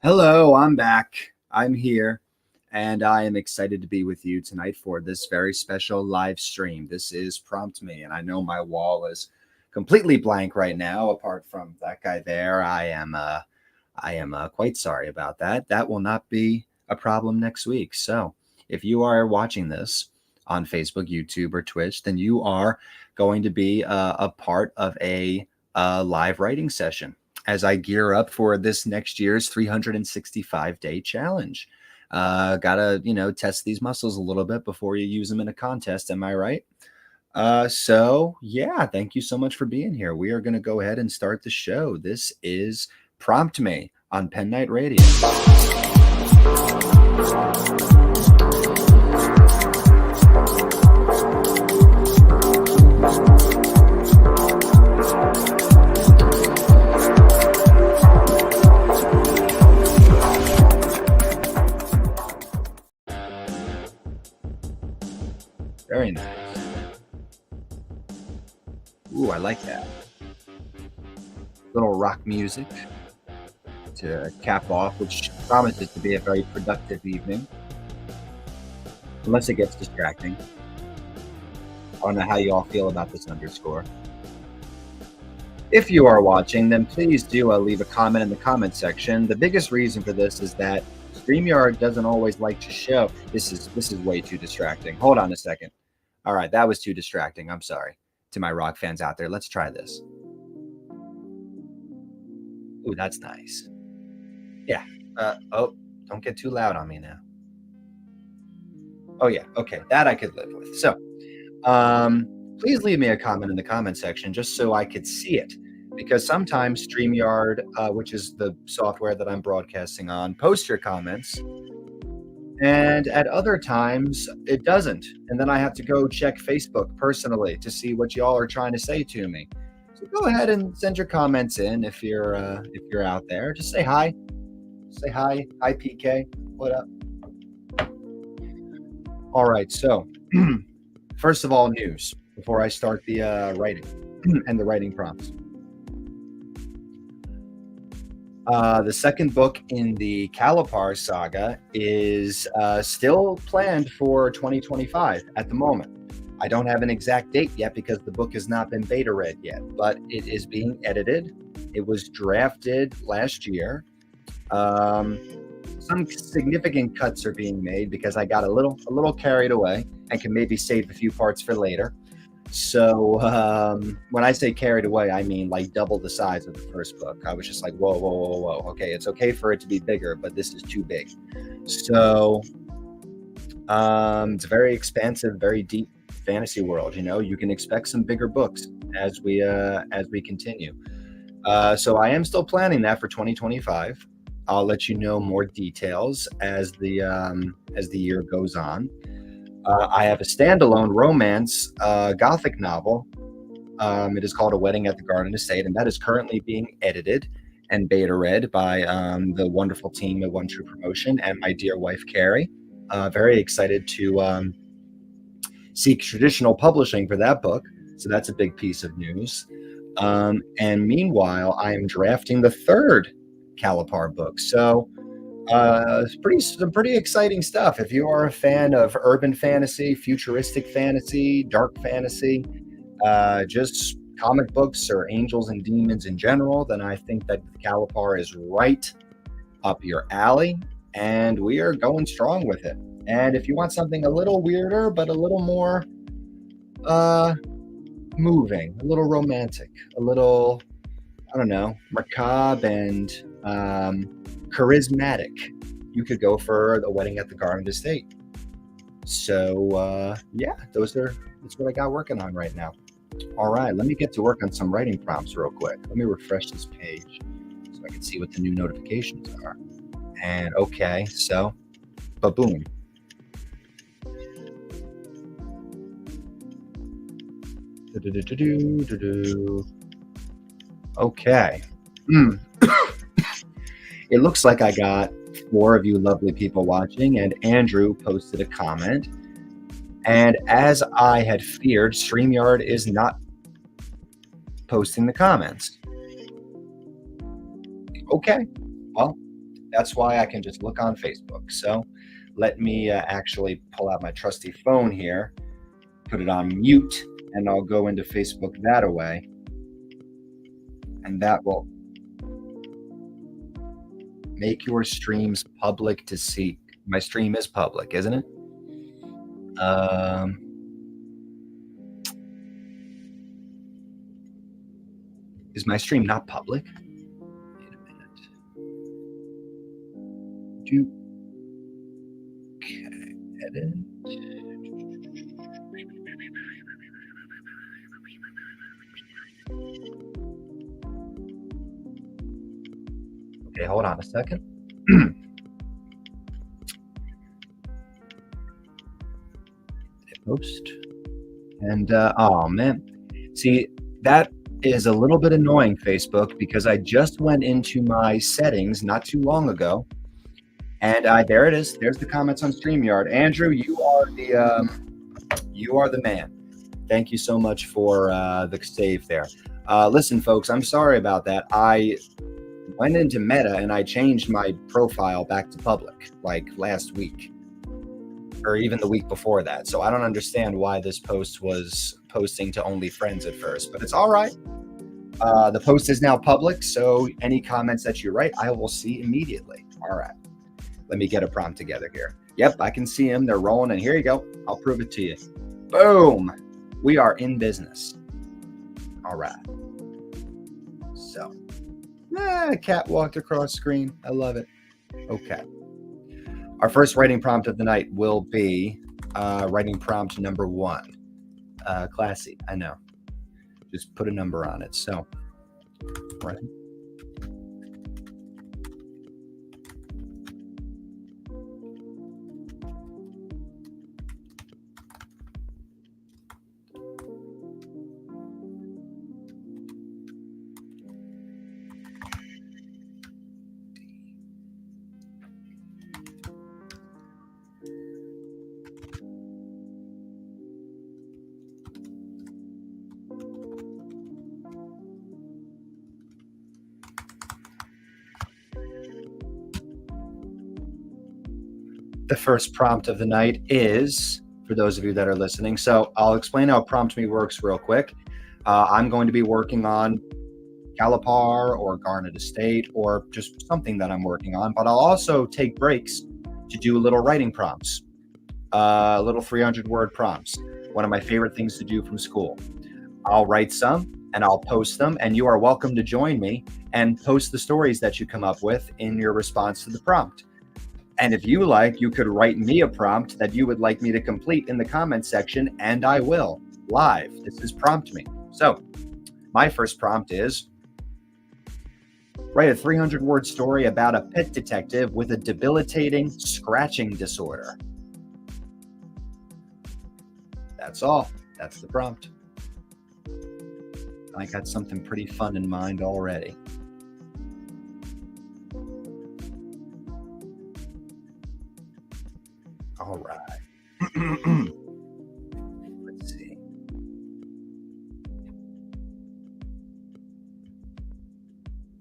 Hello, I'm back. I'm here, and I am excited to be with you tonight for this very special live stream. This is Prompt Me, and I know my wall is completely blank right now, apart from that guy there. I am quite sorry about that. That will not be a problem next week. So, if you are watching this on Facebook, YouTube, or Twitch, then you are going to be a part of a live writing session as I gear up for this next year's 365-day challenge. Gotta, test these muscles a little bit before you use them in a contest. Am I right? So yeah, thank you so much for being here. We are going to go ahead and start the show. This is Prompt Me on Pen Night Radio. Very nice. Ooh, I like that. Little rock music to cap off, which promises to be a very productive evening. Unless it gets distracting. I don't know how you all feel about this underscore. If you are watching, then please do leave a comment in the comment section. The biggest reason for this is that StreamYard doesn't always like to show. This is way too distracting. Hold on a second. All right, that was too distracting. I'm sorry to my rock fans out there. Let's try this. Ooh, that's nice. Yeah. Oh, don't get too loud on me now. Oh yeah. Okay, that I could live with. So, please leave me a comment in the comment section just so I could see it, because sometimes StreamYard, which is the software that I'm broadcasting on, posts your comments, and at other times it doesn't, and then I have to go check Facebook personally to see what y'all are trying to say to me. So go ahead and send your comments in if you're out there. Just say hi. Say hi. Hi, PK. What up? All right. So, first of all, news before I start the writing and the writing prompts. The second book in the Kalapar saga is still planned for 2025 at the moment. I don't have an exact date yet because the book has not been beta read yet, but it is being edited. It was drafted last year. Some significant cuts are being made because I got a little carried away and can maybe save a few parts for later. So when I say carried away, I mean like double the size of the first book. I was just like, whoa, whoa, whoa, whoa. Okay, it's okay for it to be bigger, but this is too big. So it's a very expansive, very deep fantasy world. You can expect some bigger books as we continue. So I am still planning that for 2025. I'll let you know more details as the year goes on. I have a standalone romance gothic novel. It is called A Wedding at the Garden Estate, and that is currently being edited and beta read by the wonderful team at One True Promotion and my dear wife, Carrie. Very excited to seek traditional publishing for that book. So that's a big piece of news. And meanwhile, I am drafting the third Kalapar book. So some pretty exciting stuff. If you are a fan of urban fantasy, futuristic fantasy, dark fantasy, just comic books or angels and demons in general, then I think that Kalapar is right up your alley, and we are going strong with it. And if you want something a little weirder but a little more moving, a little romantic, a little, I don't know, macabre and charismatic, you could go for The Wedding at the Garden Estate. So yeah, that's what I got working on right now. All right, let me get to work on some writing prompts real quick. Let me refresh this page so I can see what the new notifications are. And okay, so ba-boom. Okay. It looks like I got 4 of you lovely people watching, and Andrew posted a comment. And as I had feared, StreamYard is not posting the comments. Okay, well, That's why I can just look on Facebook. So let me actually pull out my trusty phone here, put it on mute, and I'll go into Facebook that way. And that will make your streams public to see. My stream is public, isn't it? Is my stream not public? Wait a minute. Okay, edit. Okay, hold on a second. Post. And oh man, see, that is a little bit annoying, Facebook, because I just went into my settings not too long ago, and there it is. There's the comments on StreamYard. Andrew, you are the man. Thank you so much for the save there. Listen, folks, I'm sorry about that. I went into Meta and I changed my profile back to public like last week, or even the week before that. So I don't understand why this post was posting to only friends at first, but it's all right. The post is now public, so any comments that you write, I will see immediately. All right. Let me get a prompt together here. Yep, I can see them. They're rolling, and here you go. I'll prove it to you. Boom. We are in business. All right. So, cat walked across screen. I love it. Okay. Our first writing prompt of the night will be writing prompt number 1. Classy, I know. Just put a number on it. So, right. The first prompt of the night is, for those of you that are listening, so I'll explain how Prompt Me works real quick. I'm going to be working on Calipar or Garnet Estate or just something that I'm working on, but I'll also take breaks to do little writing prompts, little 300-word prompts, one of my favorite things to do from school. I'll write some and I'll post them, and you are welcome to join me and post the stories that you come up with in your response to the prompt. And if you like, you could write me a prompt that you would like me to complete in the comment section, and I will, live. This is Prompt Me. So my first prompt is, write a 300-word story about a pet detective with a debilitating scratching disorder. That's all. That's the prompt. I got something pretty fun in mind already. All right. Let's see.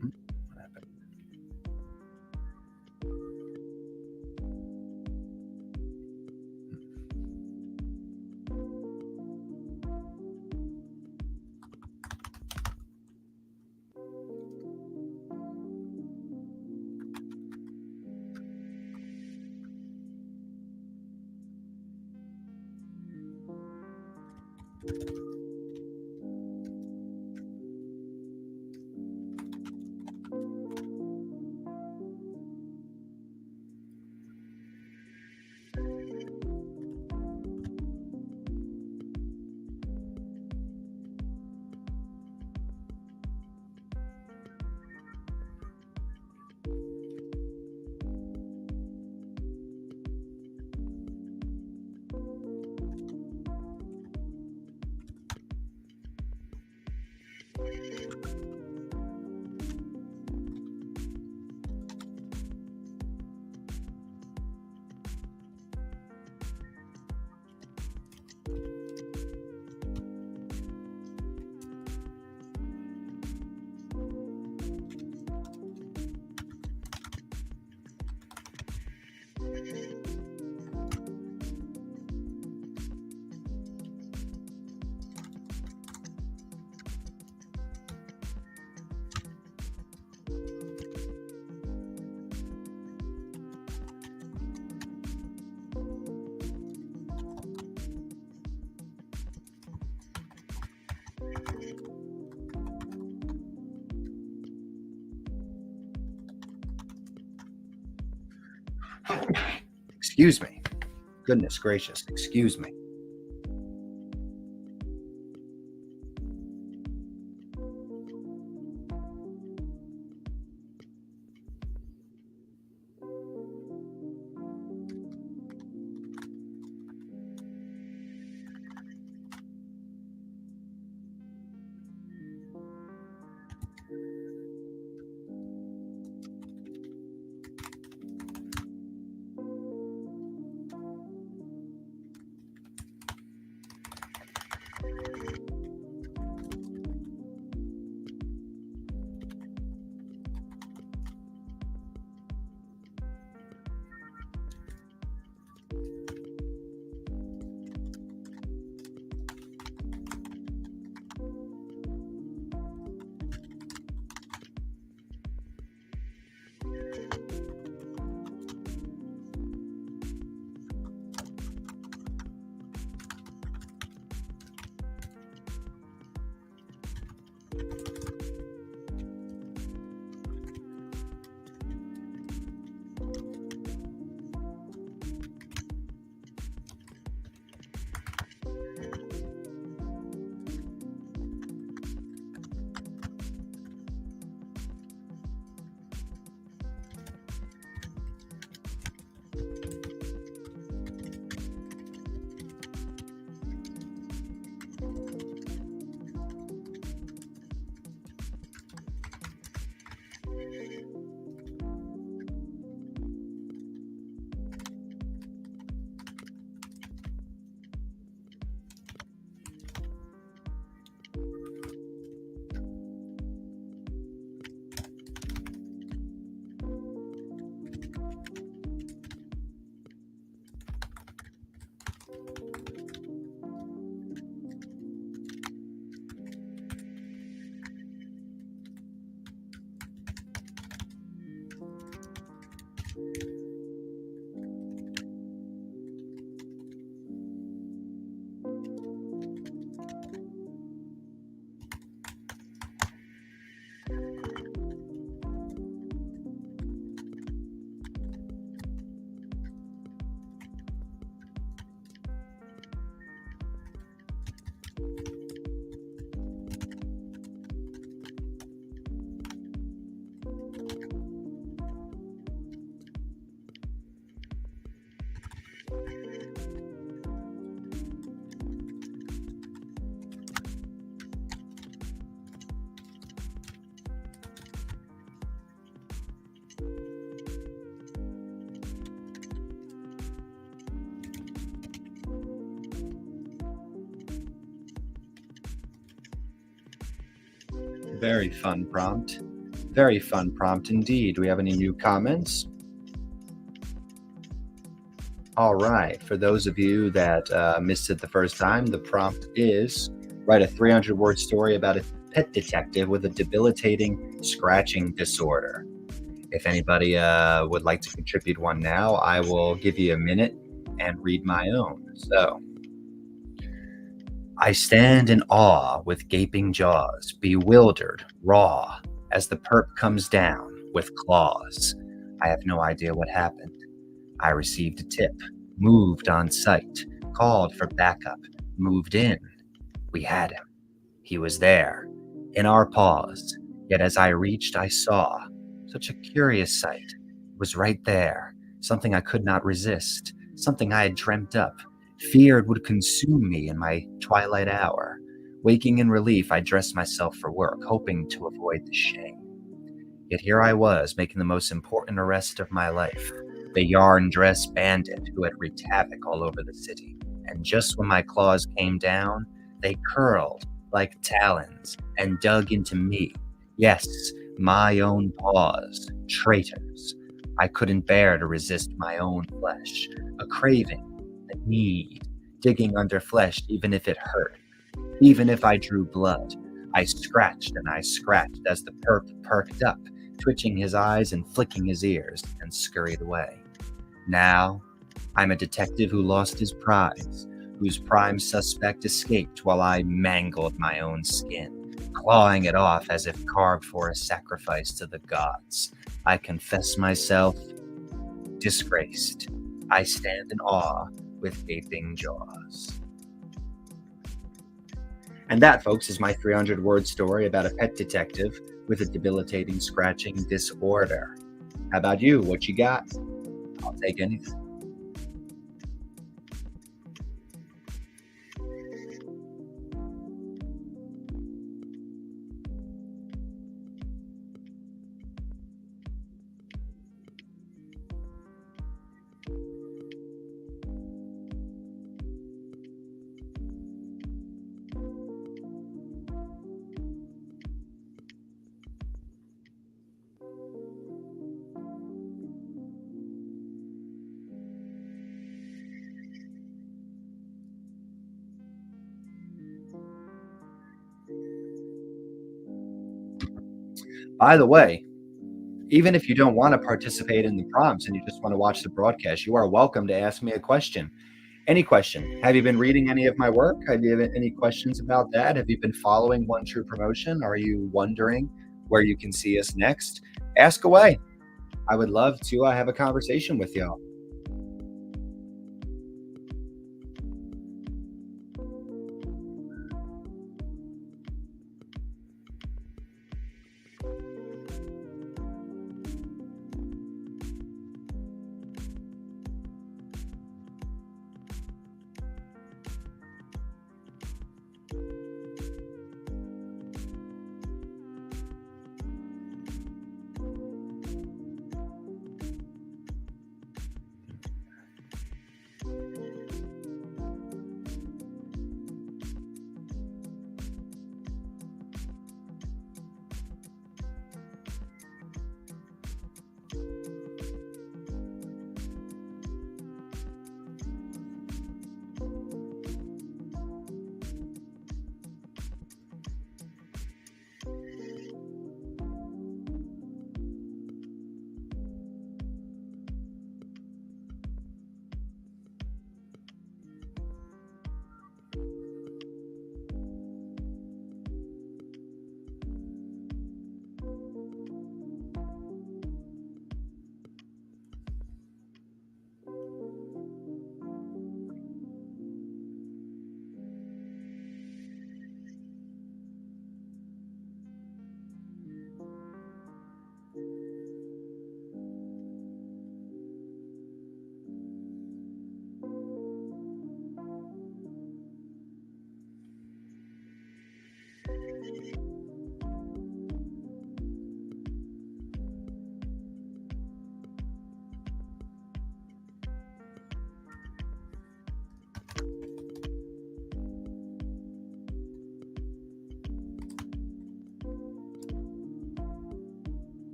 What happened? Excuse me. Goodness gracious, excuse me. Very fun prompt. Very fun prompt indeed. Do we have any new comments? All right. For those of you that missed it the first time, the prompt is write a 300-word story about a pet detective with a debilitating scratching disorder. If anybody would like to contribute one now, I will give you a minute and read my own. So, I stand in awe with gaping jaws, bewildered, raw, as the perp comes down with claws. I have no idea what happened. I received a tip, moved on site, called for backup, moved in. We had him. He was there, in our paws. Yet as I reached, I saw such a curious sight. It was right there, something I could not resist, something I had dreamt up, feared would consume me in my twilight hour. Waking in relief, I dressed myself for work, hoping to avoid the shame. Yet here I was, making the most important arrest of my life, the yarn dress bandit who had wreaked havoc all over the city. And just when my claws came down, they curled like talons and dug into me. Yes, my own paws, traitors. I couldn't bear to resist my own flesh, a craving, a need, digging under flesh even if it hurt, even if I drew blood. I scratched and I scratched as the perp perked up, twitching his eyes and flicking his ears, and scurried away. Now, I'm a detective who lost his prize, whose prime suspect escaped while I mangled my own skin, clawing it off as if carved for a sacrifice to the gods. I confess myself disgraced. I stand in awe with gaping jaws. And that, folks, is my 300-word story about a pet detective with a debilitating scratching disorder. How about you? What you got? I'll take anything. By the way, even if you don't want to participate in the prompts and you just want to watch the broadcast, you are welcome to ask me a question. Any question. Have you been reading any of my work? Have you have any questions about that? Have you been following One True Promotion? Are you wondering where you can see us next? Ask away. I would love to have a conversation with y'all.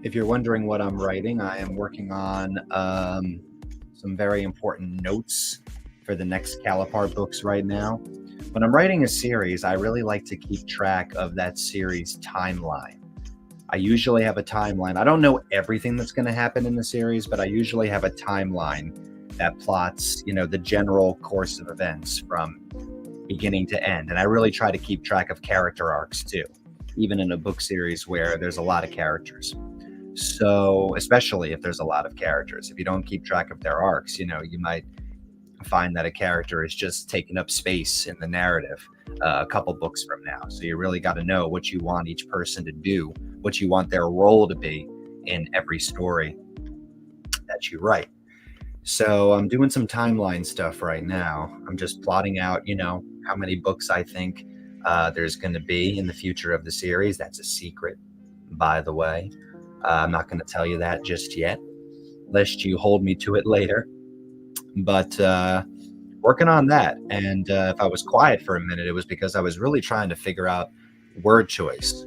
If you're wondering what I'm writing, I am working on some very important notes for the next Calipar books right now. When I'm writing a series, I really like to keep track of that series timeline. I usually have a timeline. I don't know everything that's going to happen in the series, but I usually have a timeline that plots, the general course of events from beginning to end. And I really try to keep track of character arcs too, even in a book series where there's a lot of characters. So, especially if there's a lot of characters, if you don't keep track of their arcs, you might find that a character is just taking up space in the narrative a couple books from now. So you really got to know what you want each person to do, what you want their role to be in every story that you write. So I'm doing some timeline stuff right now. I'm just plotting out, how many books I think there's going to be in the future of the series. That's a secret, by the way. I'm not going to tell you that just yet, lest you hold me to it later. But working on that. And if I was quiet for a minute, it was because I was really trying to figure out word choice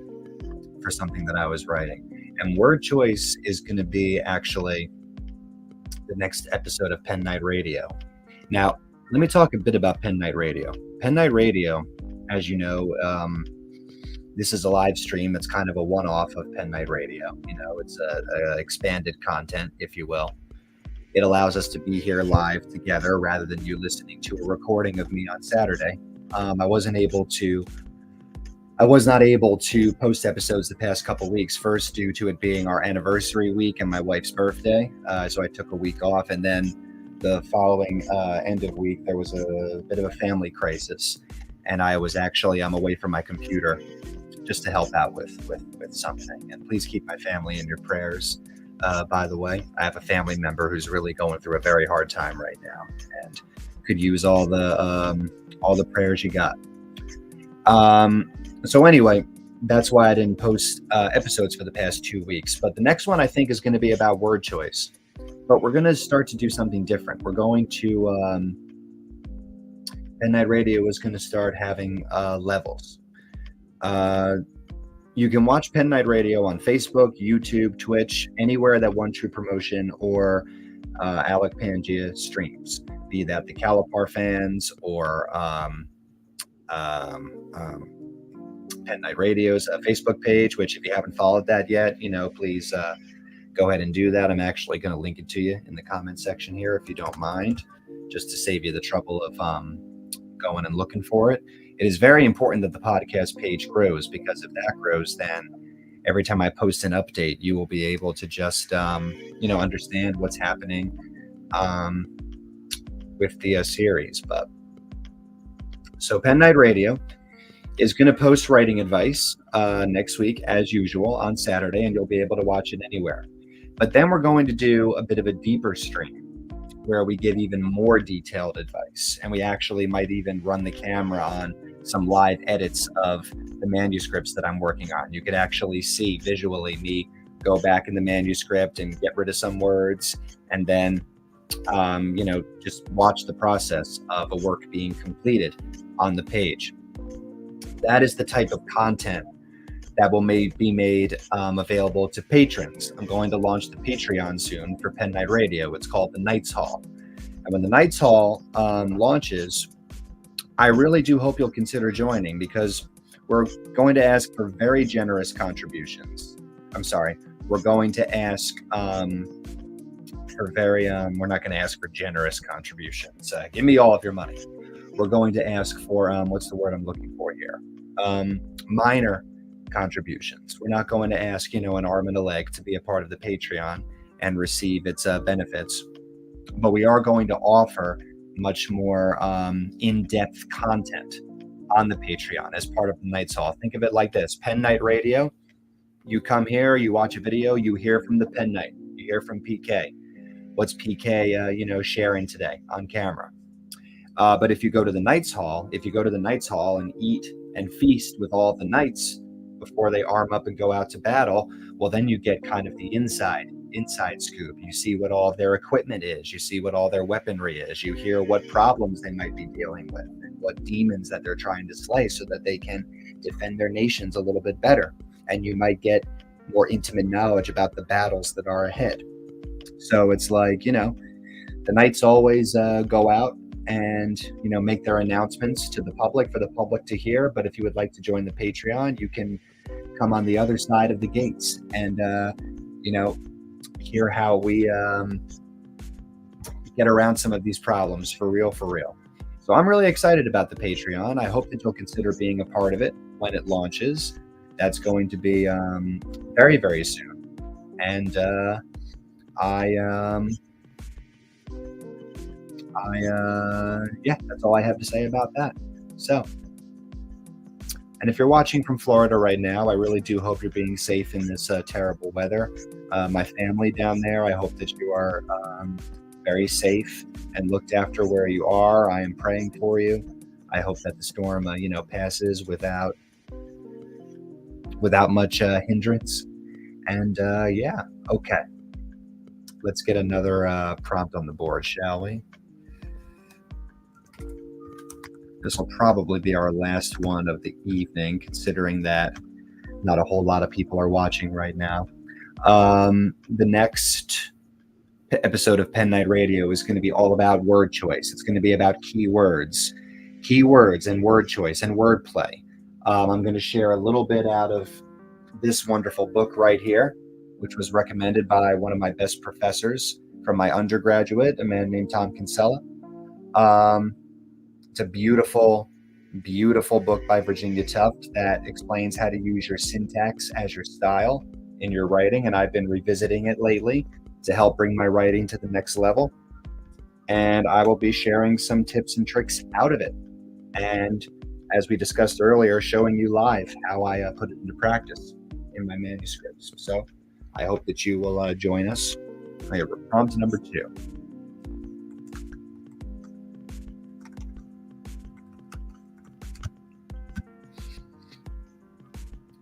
for something that I was writing. And word choice is going to be actually the next episode of Pen Night Radio. Now, let me talk a bit about Pen Night Radio. Pen Night Radio, as you know, this is a live stream. It's kind of a one-off of Pen Night Radio. It's a expanded content, if you will. It allows us to be here live together rather than you listening to a recording of me on Saturday. I was not able to post episodes the past couple weeks, first due to it being our anniversary week and my wife's birthday. So I took a week off, and then the following end of week, there was a bit of a family crisis, and I'm away from my computer just to help out with something. And please keep my family in your prayers. By the way, I have a family member who's really going through a very hard time right now, and could use all the prayers you got. So anyway, that's why I didn't post episodes for the past 2 weeks. But the next one I think is going to be about word choice. But we're going to start to do something different. We're going to Pen Night Radio is going to start having levels. You can watch Pen Night Radio on Facebook, YouTube, Twitch, anywhere that One True Promotion or Alec Pangea streams, be that the Calipar fans or Pen Night Radio's Facebook page, which if you haven't followed that yet, please go ahead and do that. I'm actually going to link it to you in the comment section here if you don't mind, just to save you the trouble of going and looking for it. It is very important that the podcast page grows, because if that grows, then every time I post an update, you will be able to just, understand what's happening with the series. But so Pen Night Radio is going to post writing advice next week, as usual, on Saturday, and you'll be able to watch it anywhere. But then we're going to do a bit of a deeper stream where we give even more detailed advice, and we actually might even run the camera on some live edits of the manuscripts that I'm working on. You could actually see visually me go back in the manuscript and get rid of some words, and then just watch the process of a work being completed on the page. That is the type of content that will be made available to patrons. I'm going to launch the Patreon soon for Pen Night Radio. It's called the Knights Hall. And when the Knights Hall launches, I really do hope you'll consider joining, because we're going to ask for very generous contributions. We're going to ask for very, we're not going to ask for generous contributions. Give me all of your money. We're going to ask for, what's the word I'm looking for here? Minor contributions. We're not going to ask, an arm and a leg to be a part of the Patreon and receive its benefits, but we are going to offer much more in-depth content on the Patreon as part of the Knights Hall. Think of it like this: Pen Night Radio. You come here, you watch a video, you hear from the Pen Night, you hear from PK. What's PK, sharing today on camera? But if you go to the Knights Hall, and eat and feast with all the knights before they arm up and go out to battle, well, then you get kind of the inside scoop. You see what all of their equipment is. You see what all their weaponry is. You hear what problems they might be dealing with and what demons that they're trying to slay so that they can defend their nations a little bit better. And you might get more intimate knowledge about the battles that are ahead. So it's like, the knights always go out and, make their announcements to the public for the public to hear. But if you would like to join the Patreon, you can come on the other side of the gates and, hear how we get around some of these problems for real, for real. So I'm really excited about the Patreon. I hope that you'll consider being a part of it when it launches. That's going to be very, very soon. And yeah, that's all I have to say about that. So, and if you're watching from Florida right now, I really do hope you're being safe in this terrible weather. My family down there, I hope that you are very safe and looked after where you are. I am praying for you. I hope that the storm, passes without much hindrance. And yeah, okay. Let's get another prompt on the board, shall we? This will probably be our last one of the evening, considering that not a whole lot of people are watching right now. The next episode of Pen Night Radio is going to be all about word choice. It's going to be about keywords and word choice and wordplay. I'm going to share a little bit out of this wonderful book right here, which was recommended by one of my best professors from my undergraduate, a man named Tom Kinsella. It's a beautiful, beautiful book by Virginia Tufts that explains how to use your syntax as your style in your writing, and I've been revisiting it lately to help bring my writing to the next level. And I will be sharing some tips and tricks out of it. And as we discussed earlier, showing you live how I put it into practice in my manuscripts. So I hope that you will join us. I have prompt number 2.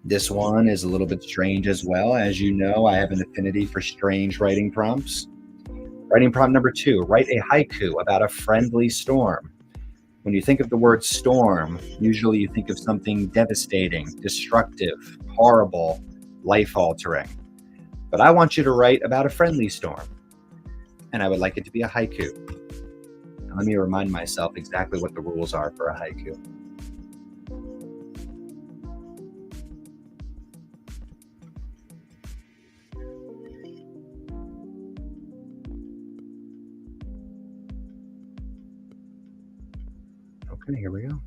This one is a little bit strange as well. As you know, I have an affinity for strange writing prompts. Writing prompt number 2, write a haiku about a friendly storm. When you think of the word storm, usually you think of something devastating, destructive, horrible, life-altering. But I want you to write about a friendly storm. And I would like it to be a haiku. Now, let me remind myself exactly what the rules are for a haiku. Okay, here we go.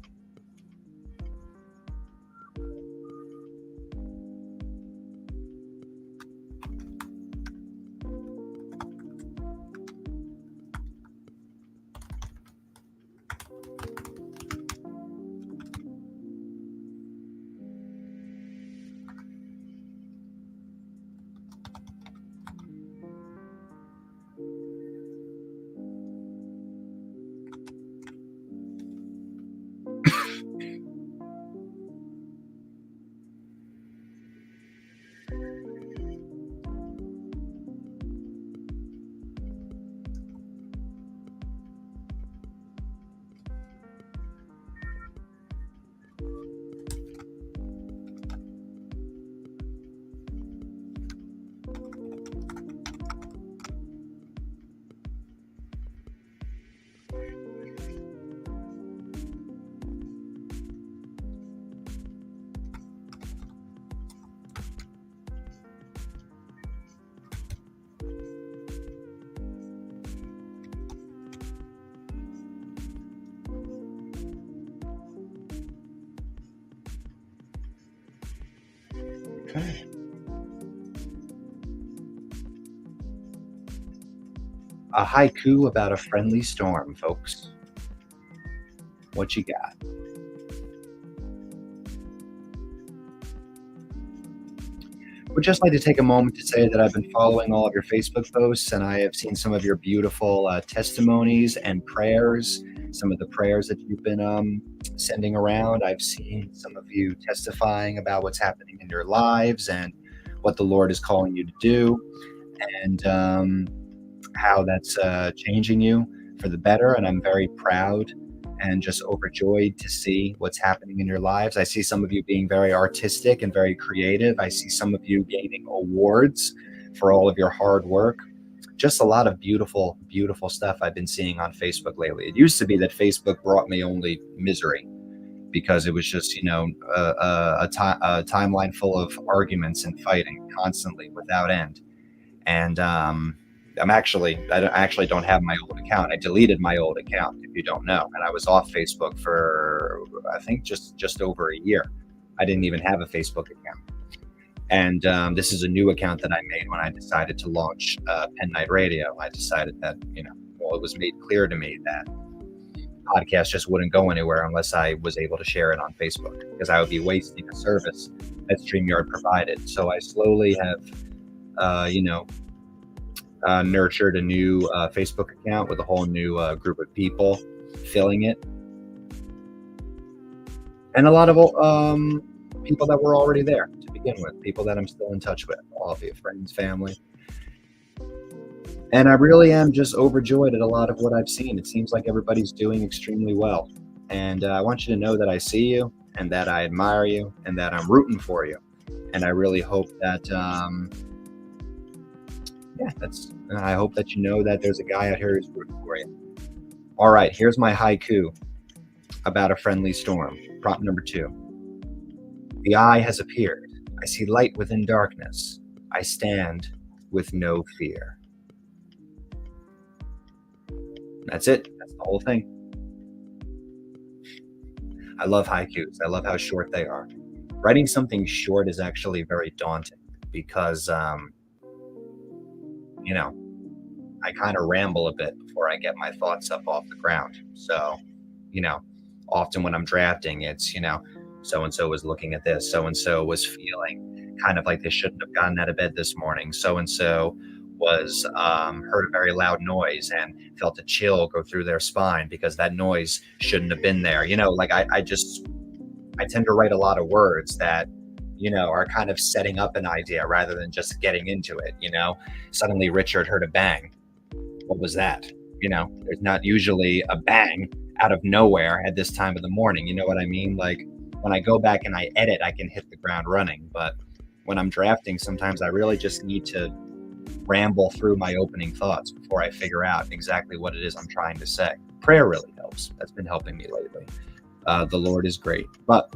Okay. A haiku about a friendly storm, folks. What you got? Would just like to take a moment to say that I've been following all of your Facebook posts, and I have seen some of your beautiful testimonies and prayers, some of the prayers that you've been sending around. I've seen some of you testifying about what's happening in your lives and what the Lord is calling you to do, and how that's changing you for the better. And I'm very proud and just overjoyed to see what's happening in your lives. I see some of you being very artistic and very creative. I see some of you gaining awards for all of your hard work. Just a lot of beautiful, beautiful stuff I've been seeing on Facebook lately. It used to be that Facebook brought me only misery because it was just, a timeline full of arguments and fighting constantly without end. And I actually don't have my old account. I deleted my old account, if you don't know, and I was off Facebook for I think just over a year. I didn't even have a Facebook account. And this is a new account that I made when I decided to launch Pen Night Radio. I decided that, it was made clear to me that podcast just wouldn't go anywhere unless I was able to share it on Facebook, because I would be wasting a service that StreamYard provided. So I slowly have, nurtured a new Facebook account with a whole new group of people filling it. And a lot of people that were already there to begin with, people that I'm still in touch with, all of you, friends, family. And I really am just overjoyed at a lot of what I've seen. It seems like everybody's doing extremely well. And I want you to know that I see you and that I admire you and that I'm rooting for you. And I really hope that, I hope that you know that there's a guy out here who's rooting for you. All right, here's my haiku about a friendly storm. Prompt number 2. The eye has appeared. I see light within darkness. I stand with no fear. That's it. That's the whole thing. I love haikus. I love how short they are. Writing something short is actually very daunting because, I kind of ramble a bit before I get my thoughts up off the ground. So, often when I'm drafting, it's, so-and-so was looking at this, so-and-so was feeling kind of like they shouldn't have gotten out of bed this morning. So-and-so was heard a very loud noise and felt a chill go through their spine because that noise shouldn't have been there. I tend to write a lot of words that, are kind of setting up an idea rather than just getting into it. Suddenly Richard heard a bang. What was that? There's not usually a bang out of nowhere at this time of the morning. You know what I mean? Like when I go back and I edit, I can hit the ground running. But when I'm drafting, sometimes I really just need to ramble through my opening thoughts before I figure out exactly what it is I'm trying to say. Prayer really helps. That's been helping me lately. The Lord is great. But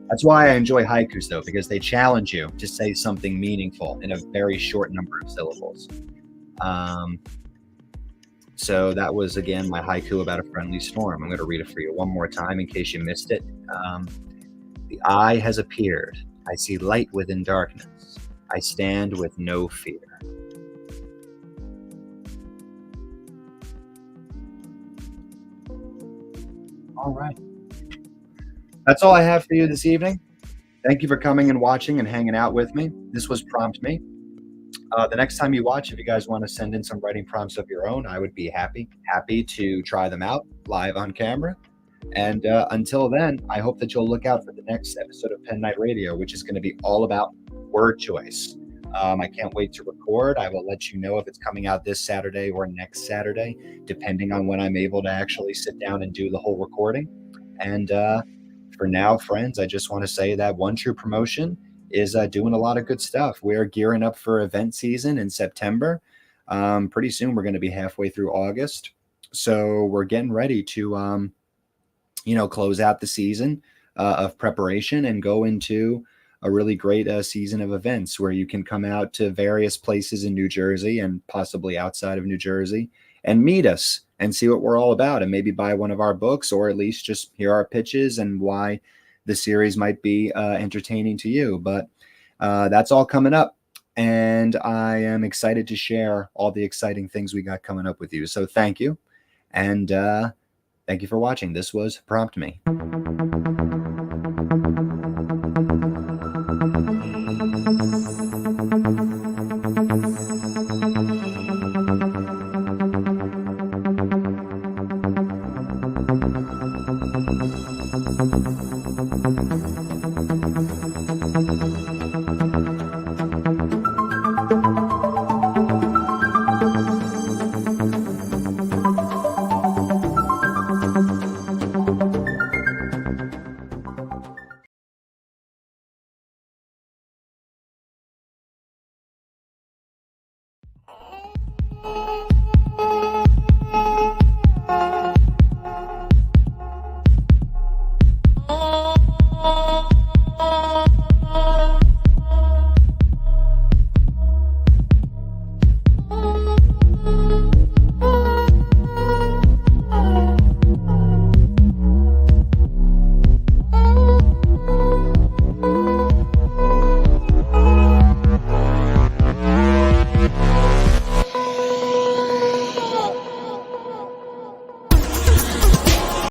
that's why I enjoy haikus, though, because they challenge you to say something meaningful in a very short number of syllables. So that was, again, my haiku about a friendly storm. I'm going to read it for you one more time in case you missed it. The eye has appeared. I see light within darkness. I stand with no fear. All right. That's all I have for you this evening. Thank you for coming and watching and hanging out with me. This was Prompt Me. The next time you watch, if you guys want to send in some writing prompts of your own, I would be happy to try them out live on camera. And until then, I hope that you'll look out for the next episode of Pen Night Radio, which is going to be all about word choice. I can't wait to record. I will let you know if it's coming out this Saturday or next Saturday, depending on when I'm able to actually sit down and do the whole recording. And for now, friends, I just want to say that One True Promotion is doing a lot of good stuff. We're gearing up for event season in September. Pretty soon, we're going to be halfway through August. So we're getting ready to, close out the season of preparation and go into a really great season of events where you can come out to various places in New Jersey and possibly outside of New Jersey and meet us and see what we're all about and maybe buy one of our books or at least just hear our pitches and why the series might be entertaining to you. But that's all coming up. And I am excited to share all the exciting things we got coming up with you. So thank you. And thank you for watching. This was Prompt Me.